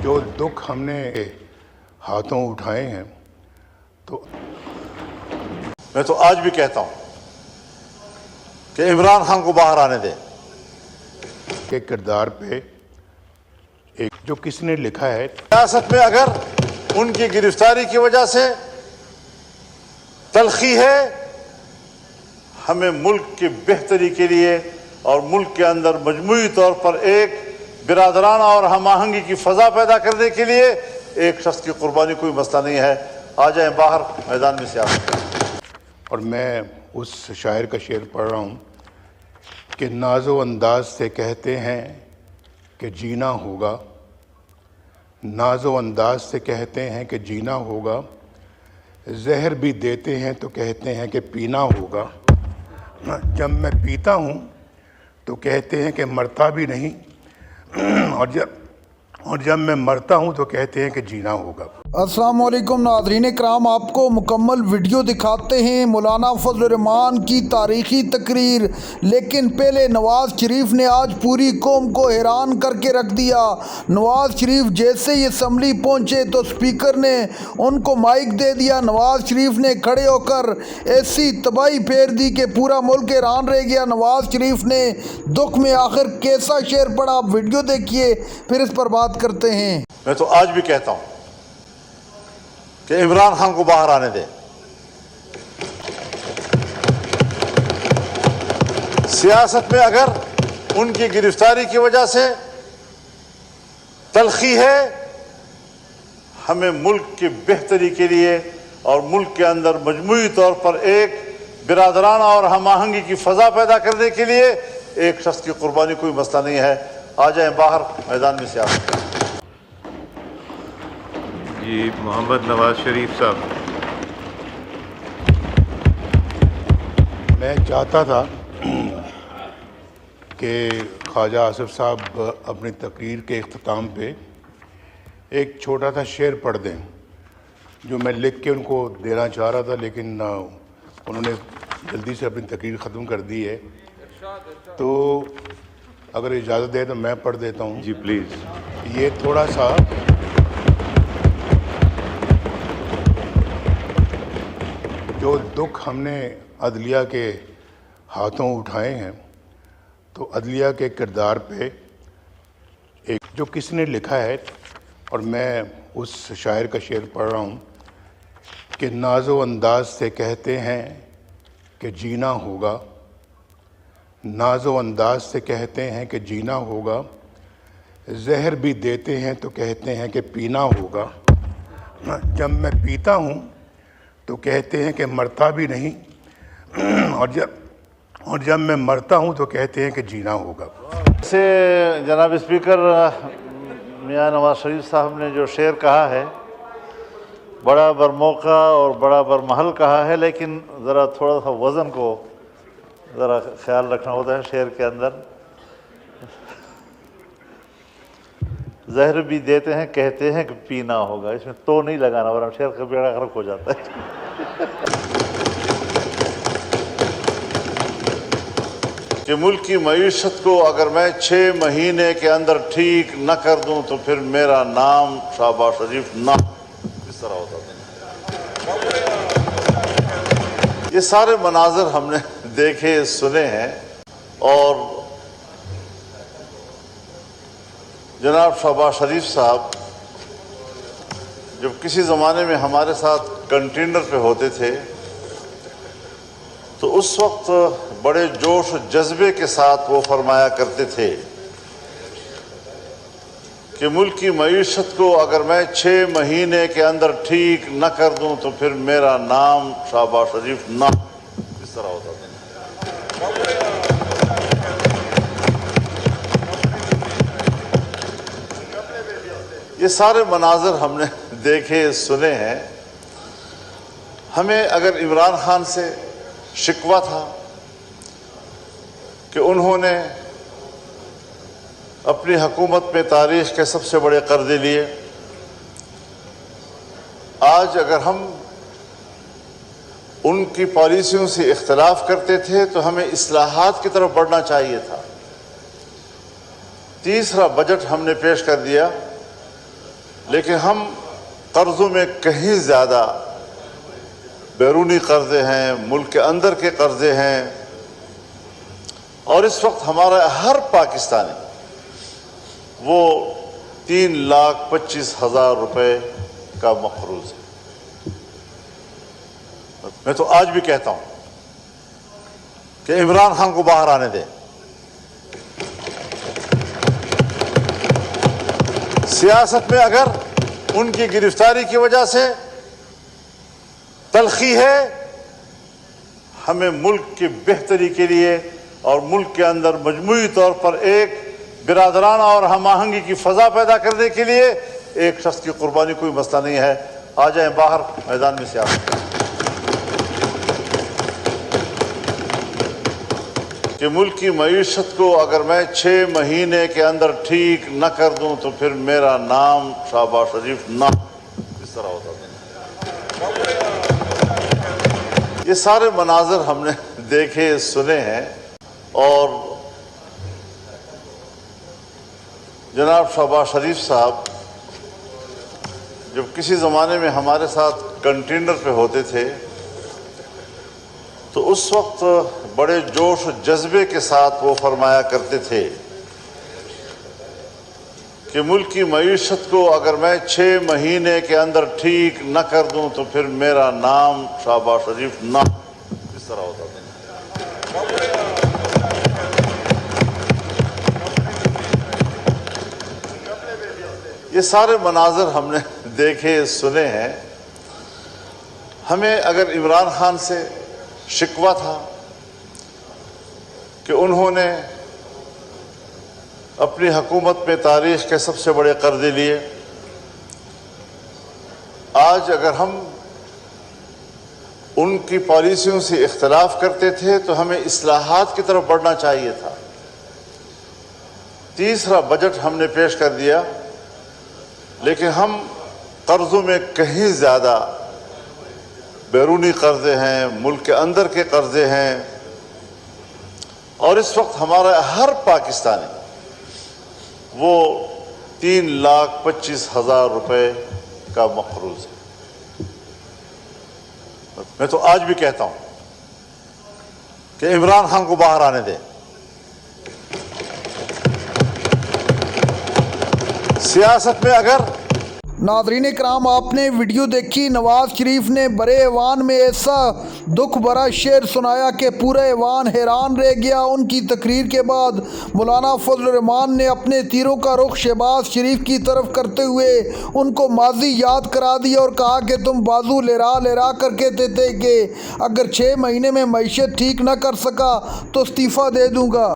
जो दुख हमने हाथों उठाए हैं तो मैं तो आज भी कहता हूं कि इमरान खान को बाहर आने दें। के किरदार पे एक जो किसने लिखा है, सियासत में अगर उनकी गिरफ्तारी की वजह से तलखी है, हमें मुल्क की बेहतरी के लिए और मुल्क के अंदर मजमूई तौर पर एक बिरादराना और हम आहंगी की फ़ज़ा पैदा करने के लिए एक शख्स की कुर्बानी कोई मसला नहीं है। आ जाएं बाहर मैदान में सियासत। और मैं उस शायर का शेर पढ़ रहा हूँ कि नाज़ो अंदाज से कहते हैं कि जीना होगा, नाज़ो अंदाज से कहते हैं कि जीना होगा, जहर भी देते हैं तो कहते हैं कि पीना होगा। जब मैं पीता हूँ तो कहते हैं कि मरता भी नहीं, और जब मैं मरता हूँ तो कहते हैं कि जीना होगा। अस्सलाम वालेकुम नाज़रीन कराम, आपको मुकम्मल वीडियो दिखाते हैं मौलाना फजल रहमान की तारीख़ी तकरीर। लेकिन पहले नवाज़ शरीफ ने आज पूरी कौम को हैरान करके रख दिया। नवाज़ शरीफ जैसे ही असम्बली पहुँचे तो स्पीकर ने उनको माइक दे दिया। नवाज़ शरीफ ने खड़े होकर ऐसी तबाही फेर दी कि पूरा मुल्क हैरान रह गया। नवाज़ शरीफ ने दुख में आखिर कैसा शेर पढ़ा, आप वीडियो देखिए फिर इस पर बात करते हैं। मैं तो आज भी कहता हूं कि इमरान खान को बाहर आने दें। सियासत में अगर उनकी गिरफ्तारी की वजह से तलखी है, हमें मुल्क की बेहतरी के लिए और मुल्क के अंदर मजमूई तौर पर एक बिरादराना और हम आहंगी की फ़ज़ा पैदा करने के लिए एक शख्स की कुर्बानी कोई मसला नहीं है। आ जाएं बाहर मैदान में सियासत। जी मोहम्मद नवाज शरीफ साहब, मैं चाहता था कि ख्वाजा आसिफ साहब अपनी तकरीर के इख्तिताम पे एक छोटा सा शेर पढ़ दें, जो मैं लिख के उनको देना चाह रहा था, लेकिन उन्होंने जल्दी से अपनी तकरीर ख़त्म कर दी है। तो अगर इजाज़त दे तो मैं पढ़ देता हूँ। जी प्लीज़। ये थोड़ा सा जो दुख हमने अदलिया के हाथों उठाए हैं तो अदलिया के किरदार पे एक जो किसने लिखा है, और मैं उस शायर का शेर पढ़ रहा हूँ कि नाज़ो अंदाज से कहते हैं कि जीना होगा, नाज़ो अंदाज से कहते हैं कि जीना होगा, जहर भी देते हैं तो कहते हैं कि पीना होगा। जब मैं पीता हूँ तो कहते हैं कि मरता भी नहीं, और जब मैं मरता हूँ तो कहते हैं कि जीना होगा। से जनाब स्पीकर मियां नवाज शरीफ साहब ने जो शेर कहा है बड़ा बरमौका और बड़ा बरमहल कहा है, लेकिन ज़रा थोड़ा सा वज़न को ज़रा ख्याल रखना होता है शेर के अंदर। जहर भी देते हैं कहते हैं कि पीना होगा, इसमें तो नहीं लगाना वरना शेर का बेड़ा गर्क हो जाता है। कि मुल्क की मईशत को अगर मैं 6 महीने के अंदर ठीक न कर दूं तो फिर मेरा नाम शहबाज शरीफ ना, इस तरह होता था। ये सारे मनाजर हमने देखे सुने हैं, और जनाब शहबाज शरीफ साहब जब किसी ज़माने में हमारे साथ कंटेनर पे होते थे तो उस वक्त बड़े जोश और जज्बे के साथ वो फरमाया करते थे कि मुल्क की मईशत को अगर मैं 6 महीने के अंदर ठीक न कर दूं तो फिर मेरा नाम शहबाज शरीफ ना, इस तरह होता था। ये सारे मनाजर हमने देखे सुने हैं। हमें अगर इमरान खान से शिकवा था कि उन्होंने अपनी हुकूमत में तारीख़ के सबसे बड़े कर्जे लिए, आज अगर हम उनकी पॉलिसियों से इख्तलाफ करते थे तो हमें इस्लाहात की तरफ बढ़ना चाहिए था। तीसरा बजट हमने पेश कर दिया لیکن ہم قرضوں میں کہیں زیادہ بیرونی قرضے ہیں، ملک کے اندر کے قرضے ہیں، اور اس وقت ہمارا ہر پاکستانی وہ 3,25,000 روپے کا مقروض ہے۔ میں تو آج بھی کہتا ہوں کہ عمران خان کو باہر آنے دیں۔ سیاست میں اگر ان کی گرفتاری کی وجہ سے تلخی ہے، ہمیں ملک کی بہتری کے لیے اور ملک کے اندر مجموعی طور پر ایک برادرانہ اور ہم آہنگی کی فضا پیدا کرنے کے لیے ایک شخص کی قربانی کوئی مسئلہ نہیں ہے۔ آ جائیں باہر میدان میں سیاست کہ ملک کی معیشت کو اگر میں 6 مہینے کے اندر ٹھیک نہ کر دوں تو پھر میرا نام شہباز شریف نہ، اس طرح ہوتا تھا۔ یہ سارے مناظر ہم نے دیکھے سنے ہیں، اور جناب شہباز شریف صاحب جب کسی زمانے میں ہمارے ساتھ کنٹینر پہ ہوتے تھے تو اس وقت بڑے جوش و جذبے کے ساتھ وہ فرمایا کرتے تھے کہ ملک کی معیشت کو اگر میں 6 مہینے کے اندر ٹھیک نہ کر دوں تو پھر میرا نام شہباز شریف نہ، اس طرح ہوتا تھا۔ یہ سارے مناظر ہم نے دیکھے سنے ہیں۔ ہمیں اگر عمران خان سے شکوہ تھا کہ انہوں نے اپنی حکومت میں تاریخ کے سب سے بڑے قرضے لیے، آج اگر ہم ان کی پالیسیوں سے اختلاف کرتے تھے تو ہمیں اصلاحات کی طرف بڑھنا چاہیے تھا۔ تیسرا بجٹ ہم نے پیش کر دیا، لیکن ہم قرضوں میں کہیں زیادہ بیرونی قرضے ہیں، ملک کے اندر کے قرضے ہیں، اور اس وقت ہمارا ہر پاکستانی وہ 3,25,000 روپے کا مقروض ہے۔ میں تو آج بھی کہتا ہوں کہ عمران خان کو باہر آنے دیں۔ سیاست میں اگر ناظرین کرام، آپ نے ویڈیو دیکھی۔ نواز شریف نے برے ایوان میں ایسا دکھ بھرا شعر سنایا کہ پورا ایوان حیران رہ گیا۔ ان کی تقریر کے بعد مولانا فضل الرحمان نے اپنے تیروں کا رخ شہباز شریف کی طرف کرتے ہوئے ان کو ماضی یاد کرا دیا اور کہا کہ تم بازو لہرا کر کہتے تھے کہ اگر 6 مہینے میں معیشت ٹھیک نہ کر سکا تو استعفیٰ دے دوں گا۔